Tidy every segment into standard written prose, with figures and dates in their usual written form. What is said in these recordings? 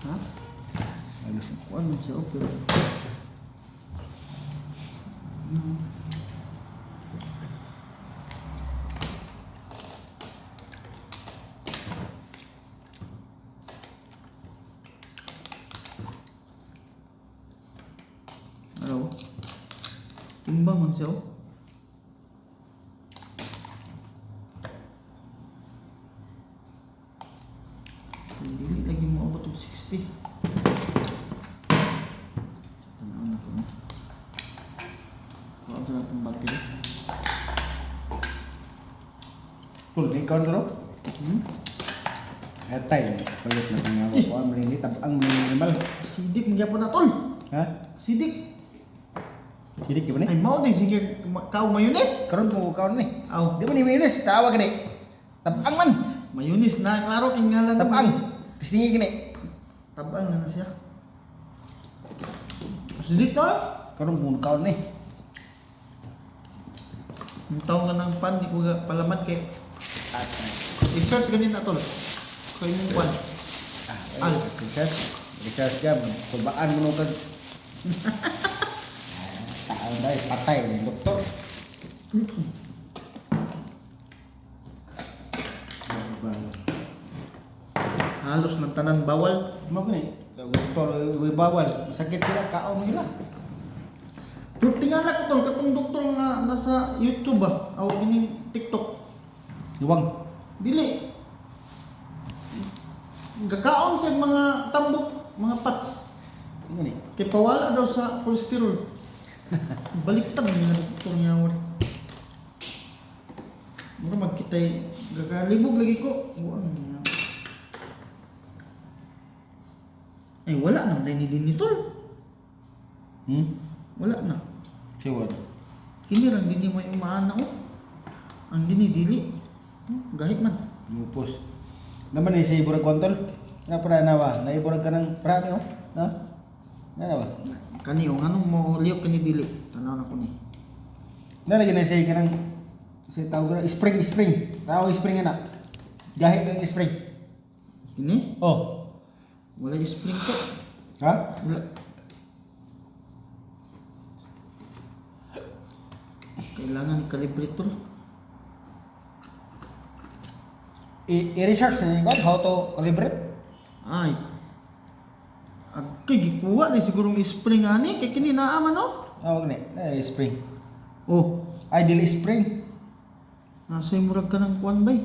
Ha? Halos. Kuan man siya pero. Ano? Timbang man siya. Dili lagi mo abot og 60. Tanaw na ko na. Kuha sa atong battery. Kung ikaw na ro? Hmm? Atay, palit na nga ako. Ang malili, ang minimal. Sidik mga po na tol. Ha? Sidik. Sidik ba ni? Ay mao din sige kau mayonnaise. Karon mo kaon ni. Aw, Di ba ni mayonnaise? Tawag ni. Tabang man. mayonnaise na klaro king ngalan. Tabang. Kistingi kini. Tabang na siya. Sidik na. Karon mo kaon ni. Ang taong nga ng pan di ko palaman kay Atay. i-search ganin na tol. Kay mong pan. Ah, research ka. Kulbaan mo nung kag... Taon dahil patay ng doktor. Halos ng tanan bawal. Mo gani. Doktor, bawal. Sakit sila, kaon nila. Pero tingala ko tol katong doktor nga nasa YouTube ba? Aw kining TikTok. Iwang. Dili. Gakaon sa mga tambok, mga pats. Gani. Kay pawala daw sa cholesterol. Baliktad mga doktor niya wala. Mura magkitay gagalibog lagi ko. Buang niya. Eh wala nang dai ni din tol. Wala na. Siwad. Kini lang din mo umaana oh. Ang dinidili. Gahit man. Lupos. Naman ni sa iburag kontol. Na para nawa, na iburag ka ng prami oh. Na? Na ba? Kani oh anong mo liyok kani dili. Tanaw na ko ni. Nalagyan na siya ka ng sa tawag na spring. Raw spring na. Gahit ng spring. Ini Oh. wala spring ko. Ha? Wala. Kailangan i-calibrate tol. I-research na yung how to calibrate. Ay. Kay gikuha ni siguro ng spring ani kay kini naa man oh. Tawag ni, na spring. Oh, Ideal spring. nasa murag ka ng kuan bay.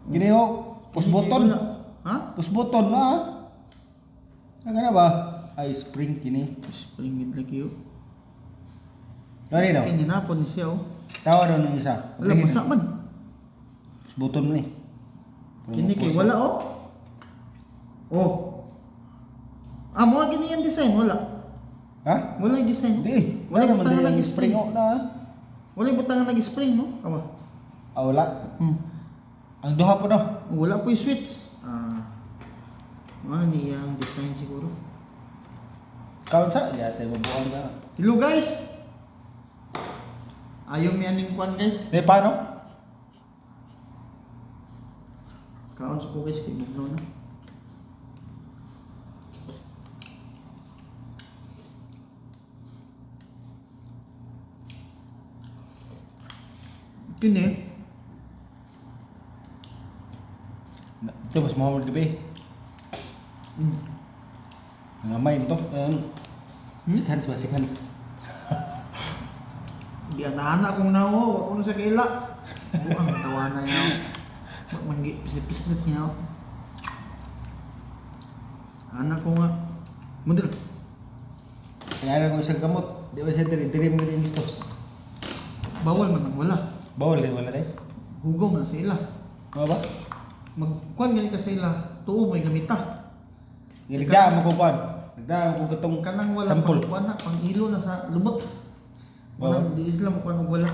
Gini oh, push Kini kay button. wala. Ha? Push button na. Ano na ba? Ay spring kini. Spring mid lagi oh. Dari daw. Kini napon ni siya oh. Tawa daw ng isa. Wala masa man. Push button mo ni. Kini kay wala oh. Oh. Ah, mo gini yung design wala. Ha? Wala yung design. Di. Wala naman butangan din lagi yung spring. oh na. Wala yung butangan lagi spring no. Kawa. Ah, wala. Ang duha po daw. Wala po yung switch. Ah. Ano niya ang design siguro. Kaon sa? Yate, mabuang ka. Hello guys. Ayaw mi aning kuan guys. Eh, paano? Kaon sa ko guys kay bugnaw na. Kini Ito, mas Muhammad gabi. Nangamay ito. Sikhans ba? Sikhans. di ana kong nawo, wa ko na sa kaila. Buang tawanan niya. Wag manggi pisipis niya. Anak ko nga. Model. Kaya na kung isang kamot. Di ba siya diri mo yung gusto? Bawal man ang wala. Bawal din wala tayo. Hugaw man sa ila. Ano ba? Magkuan gali ka sa ila. Tuo mo gamita. Nagdaan mo ko kuhan. Nagdaan mo ko gatong Kanang wala sampol. pang kuan na pang ilo na sa lubot. Bawal. Wala di isla mo kuan og wala.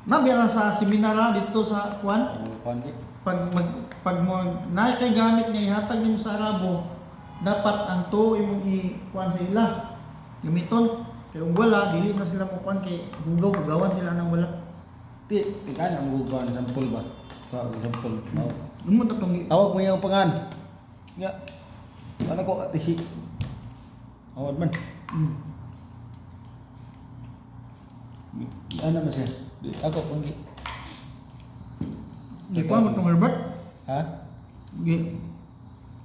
Nabi na sa seminar dito sa kuan. Kuhan di. Pag mo na kay gamit nga ihatag nimo sa Arabo, dapat ang tuo imong i-kuan sa ila. Gamiton. Kay ug wala dili na sila mo kuan kay hugawan sila nang wala. Di, ika na mo kuhan sampol ba? Kuhan sampol. Ano ta tong Tawag mo yung pangan. Ya. Ano ko ate si. Oh, man. Hmm. Ano na siya? Ako kung Di ko mo tong Herbert. ha? Gi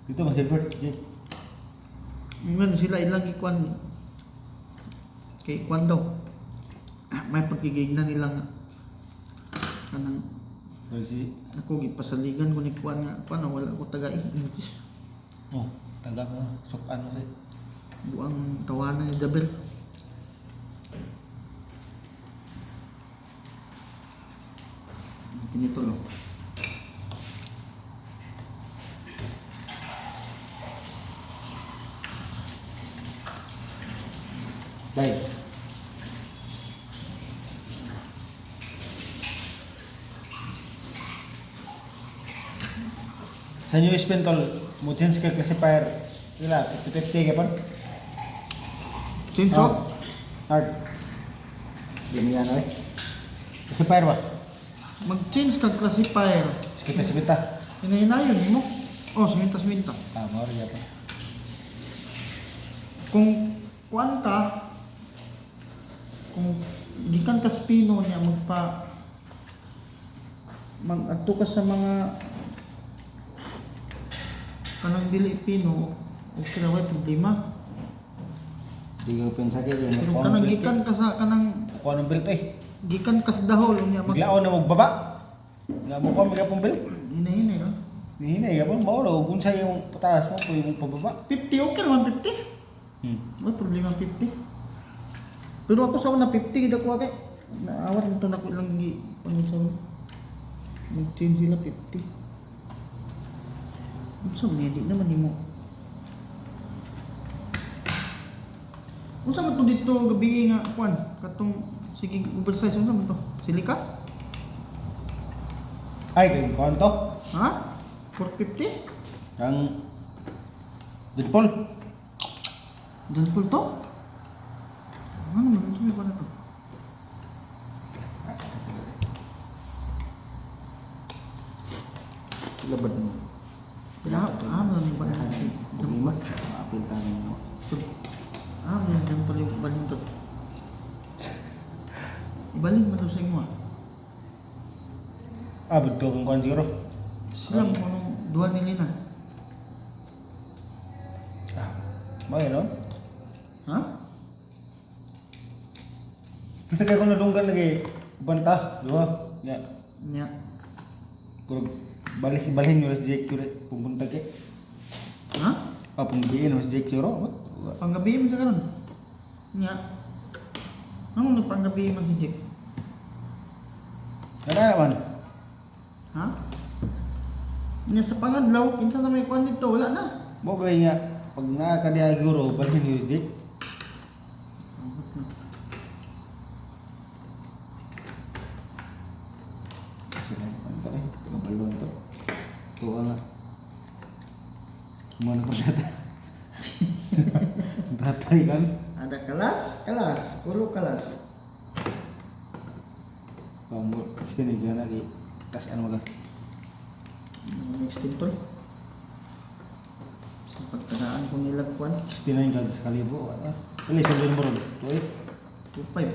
Dito mas Gilbert. Jay. ngan sila ilang ikuan kay kwan daw. May pagkigignan nilang kanang Pero si ako gipasaligan ko ni kwan nga paano wala ko taga English. oh, taga mo. Sok ano siya? Buang tawanan ni Jabel. Pinito lo. Dai. Sa new spin tol, mo change ka classifier. Ila, 50-50 ka pa? Chainsaw? Hard. Hindi yan ay. Classifier ba? Mag-change kag classifier. Sikita-sikita. Hinahinayon mo. Oh, siminta-siminta. Tama rin yata. Kung kuan ka, kung gikan ka sa pino niya mag-adto ka sa mga kanang dili pino, okay ra way problema. Di ko pensake yung Pero kanang gikan ka sa kanang Kuha ng belt eh. gikan ka sa dahol niya Biglaon na magbaba. Nga mo ko magapong belt. hinahinay ra. Hinay ka pa, mawala. Kung sa yung pataas mo, pwede mong pababa. 50 okay naman 50. May problema 50. Pero ako sa una 50 gid ako kay naawat mo to nako ilang gi kuno sa mag-change sila 50. Unsa man di naman nimo. Unsa man to dito gabi nga kuan katong sige oversize unsa man to? Silika? Ay, kaya kuha to. Ha? 450? Ang Deadpool. Deadpool to? Ano man unsa may na to? Labad mo. Ano ni ba? Lima. Maapil tayo mo. Ano yan pala yung balindot? Ibalin mo daw sa imo. Abot ko kung kuha zero. Sila mo nung duha nilinan. May no? Ha? Kasi kaya kung nalunggan lagi, banta, dua. Ya. Nya. Puro balik-balhin nyo sa Jake Cure. Pumunta ke. Ha? Pumbiin mo sa Jake Cure. Panggabi man sa karon. Nya. Ano nagpanggabi man si Jeep? Ano naman? Ha? Nya sa pangadlaw, kinsa na may kuan dito, wala na. Mo kaya nga, pag nakakadiya guro, balhin nyo sa Jake. Ambot na. Kasi na, ano to eh, tagabalon to. Tuwa nga. Kumana ko data. Datay kan. Ada kalas, kulo kalas. Kamu, kasi nila lagi. Tas ano mga. Mix tintol. Sa pagtanaan ko nila kuan, 69 kag sa kalibo. Pili sa Limborog. 25.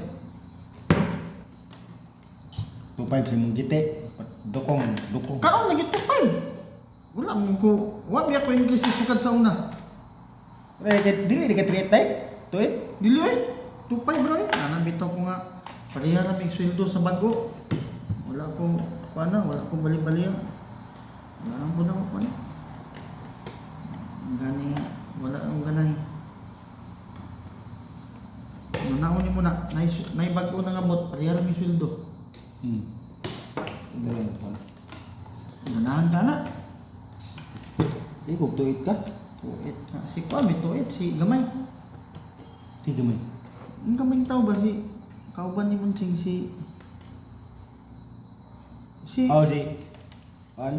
25 si mong gite. Dukong. Karon lagi 25. Wala man ko, wa biya ko English sukad sa una. Dili di ka treat type. Tuit. Dili ay. 25 bro. Ana bitaw ko nga pareha na mig sweldo sa bago. Wala ko kuana, wala ko bali-bali. Wala nang pud ako kuana. Gani wala ang ganay. Nanaon ni mo na, nay bago na nga bot, pareha na mig sweldo. Dili mo. Ganahan ka na. Ibog tuit ka. Tuit. Si Kwame tuit, si Gamay. Tiga may. Ang Gamay tao ba si kauban ni Munsing si Oh si. An.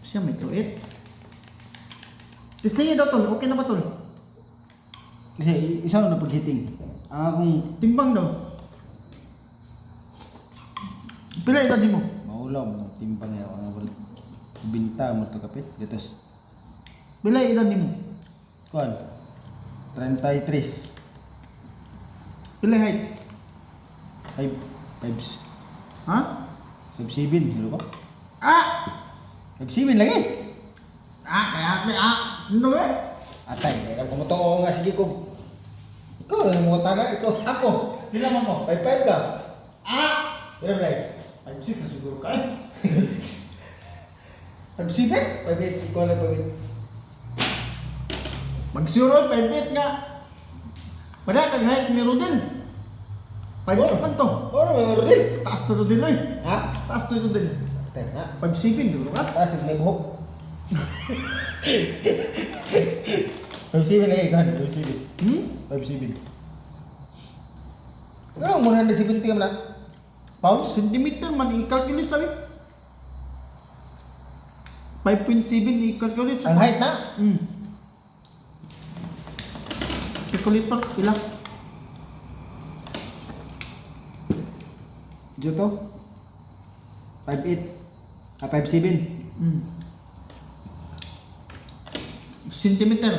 siya may tuit. Testingin daw tol, okay na ba tol? Kasi isa na pag-hitting. Akong Timbang daw. Pila edad mo? maulaw mo timpang ya Binta mo to kapit. Gatos. Pila edad nimo? Kuan. 33. Pila height? 5 Ha? 5'7", ano ba? Ah! 5'7" lagi. Kaya ano eh? Atay, mayroon ko mo to. Oo nga, sige ko. Ikaw, ano mo tala? Ikaw, ako. Pila man mo? 5'5" ka. Ah! Pero like, 5'6" na siguro ka eh. 5'7"? 5'8", ikaw lang 5'8". Mag-zero, 5'8" nga. Pada kag height ni Rodel. 5'8" man to. Oo, may order. Taas to Rodel eh. Ha? Taas to Rodel. Atay na. 5'7" siguro ka? Taas, may buhok. 5'7" lagi, ikaw. 5'7". Hmm? 5'7". Pero 170 ka man na. Pounds? Centimeter man i-calculate sabi. 5.7 i-calculate sa Ang height na? Calculator, pila? Dito? 5'8". 5'7". Centimeter.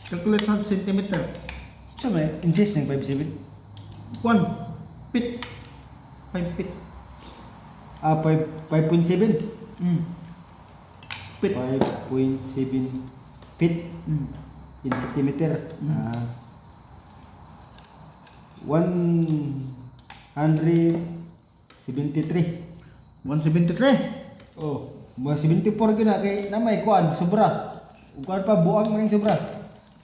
Calculate sa centimeter. So, may inches ng 5'7". 1 feet. 5 feet. 5.7. Feet. 5.7 feet in centimeter. 173. 173. Oh, mga 74 gina kay na may kuan sobra. Ug kuan pa buang maning sobra.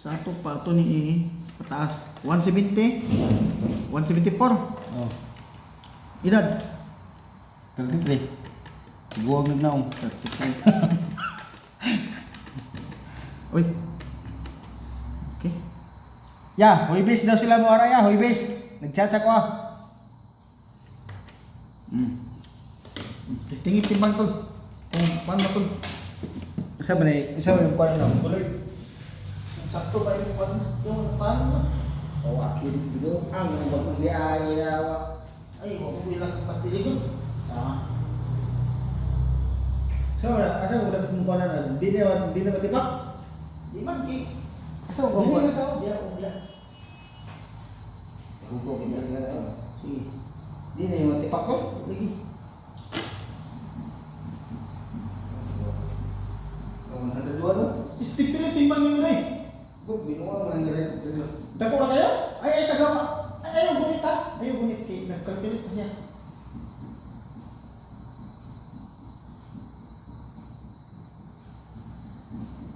Sa ato pa ito ni pataas. 170. 174. Oh, Edad. 33. Buang nagnaong. 33. Uy. Okay. Ya, huibis daw sila mo ara ya, huibis. Nagchat ko ah. Tingin timbang tol. Kung paano tol. Isa ba yung kuan na? Kulay. Sakto ba yung paano? Yung paano ba? Oh, akin dito. Ang mga pag-iay yawa. Ay, wag mo ilang patiligon. Sama. So, asa mo dapat mo kuan na? Di na matipak. Di man ki. Asa mo Hindi kuan? na tao. Biya. Hugo kita. Sige. Di na yung matipak ko. Lagi. Oh, nandun ano? Stipilin timbang yun eh. Buk, binuang lang yung Dako na kayo? Ay, sa gawa. Ayaw gunit ha. Ayaw gunit. Nagkalkulit pa siya.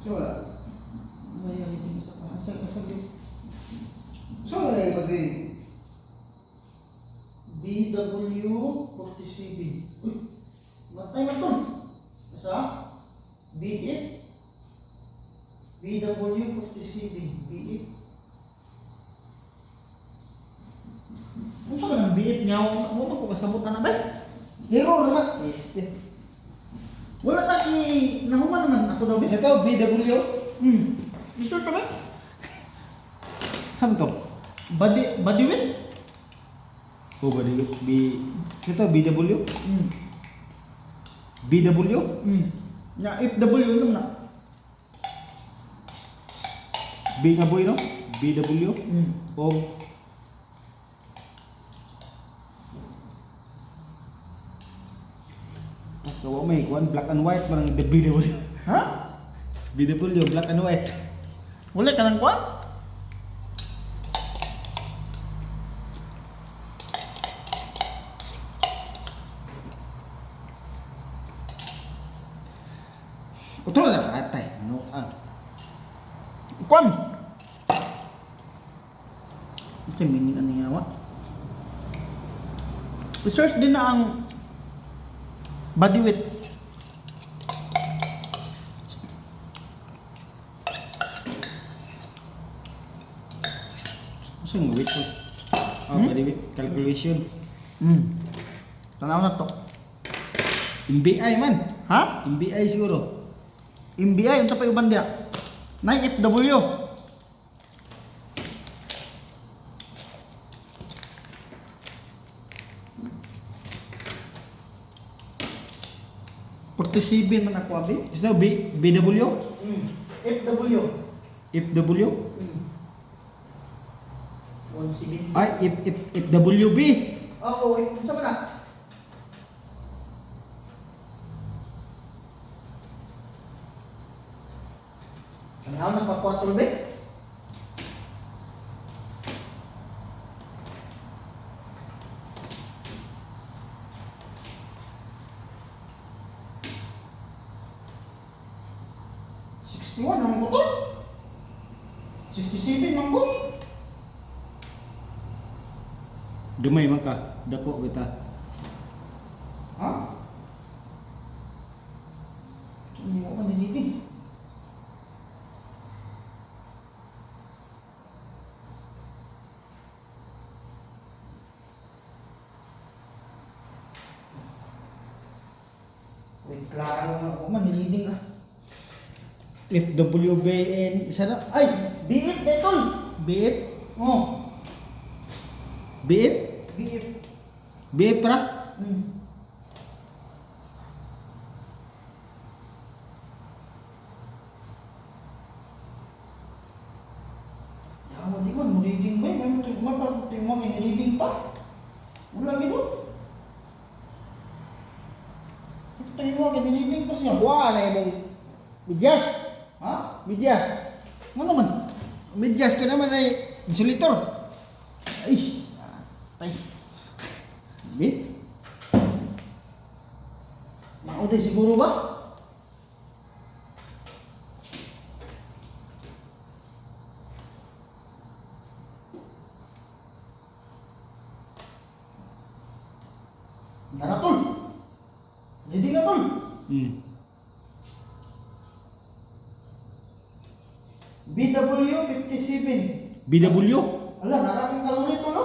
So, wala. May alitin sa pahasag. Asag. So, wala yung pag-rin. BW47. Uy. Matay mo to. Asa? BF. BW47. BF. Kung saan ka ng BF niya? Mo ko kasabot na ba? Hero, ramat. Yes. Wala ta nahuman naman ako daw. Ito, BW. Sure ka ba? Saan to? Body weight? Oh, bali. Ito, BW. BW? Ya, FW ito na. B nga boy, no? BW. Oh. Kawa may kuan black and white parang the BW. Ha? BW black and white. Wala ka ng kwan? Utol na atay. Ano Kwan! Ito yung meaning ano yawa. Research din na ang body weight. Saan weight ko? Body weight calculation. Tanaw na to. MBI man. Ha? MBI siguro. MBI, yung sa pa yung bandya. 9FW. 47 man ako abi. Is no BW? FW. FW? 170. Ay, FWB. Oo, unsa man na? Ano na pa 4 be? One ang ko to. 67 ang ko. Gamay man ka. Dako beta. Ha? Hindi mo man nilitin. Wait, klaro nga ako man nilitin ah. FWBN isa na. Ay, BF Betol. BF? Oh, BF? BF. BF pra? Yawa di man, reading ba? May mapapagting mo reading pa. Wala gino. Tayo mo reading pa siya. Kuha na imong midyas. Ha? Midyas. Nga naman. Midyas ka naman ay insulator. Ay, tay. Bit. Mauday siguro ba? Tara tol. Ready na tol. BW 57. BW? Ala, nara akong kalori to no?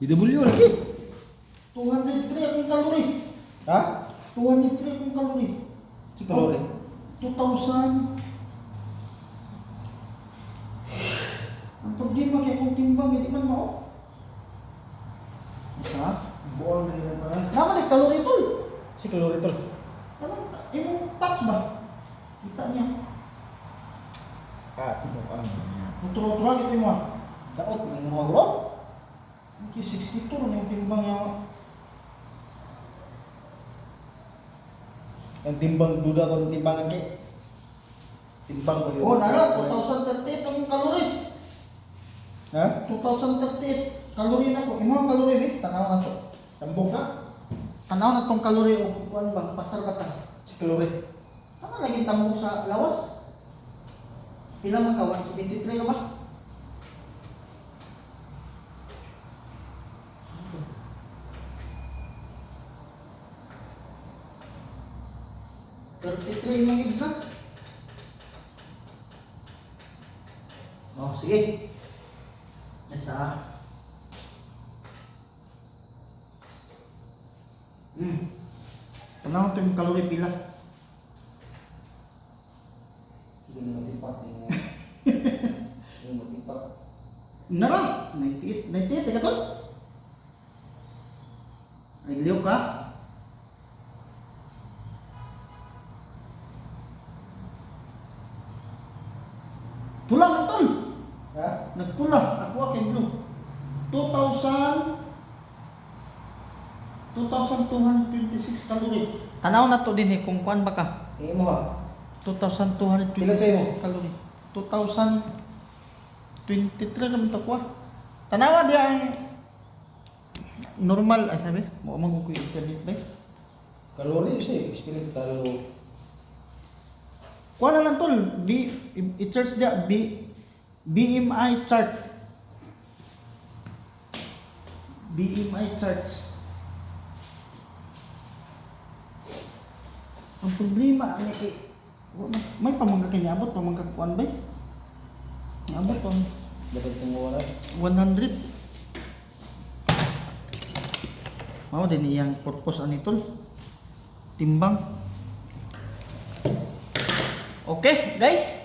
BW lagi. 203 akong kalori. Ha? 203 akong kalori. Si kalori. 2,000. Ang problema kaya kung timbang, hindi man mo. Isa? Buang dali na para. Naman ay kalori tol. Si kalori tol. Anong, imong patch ba? Kita niya. Pinukaan niya. Uturo-uturo kita mo. Daot ning mga bro. Okay, 62 rin yung timbang niya. Ang timbang duda ko ng timbangan kay. Timbang ko yun. Oh, nara, 2,038 akong kalori. Ha? 2,038 kalori na ko. Imong kalori, eh. Tanaw na to. Tambok na? Tanaw na tong kalori o kuan ba? Pasar ba ta? Si kalori. Ano lagi tamo sa lawas? Pila man ka? 173 ka ba? $33 yung gigs na. Oh, sige. Nasa. Tanaw ito yung kalori pila. Hindi na matipak niya. Hindi matipak. Nara, 98, 98, teka to? Ay, liyo ka? Pula ka tol! Ha? Nagpula, ako aking blue. 2,226 kalori. Tanaw na to din eh, kung kuan ba ka? Tingin mo ha? 2,226 Ilan kayo mo? kalori. 2,023 naman to ko ah. Tanawa di ang normal, ay sabi, mo ko yung internet ba? Kalori siya. Ispilit talo. Kuha na lang tol, i-search dia, BMI chart. BMI charts. Ang problema, ano kay, may pamangga kay niabot, pamangga kuan ba? Niabot pang Dapat tunggu na. 100. Mao din iyang purpose ani tol. Timbang. Okay, guys.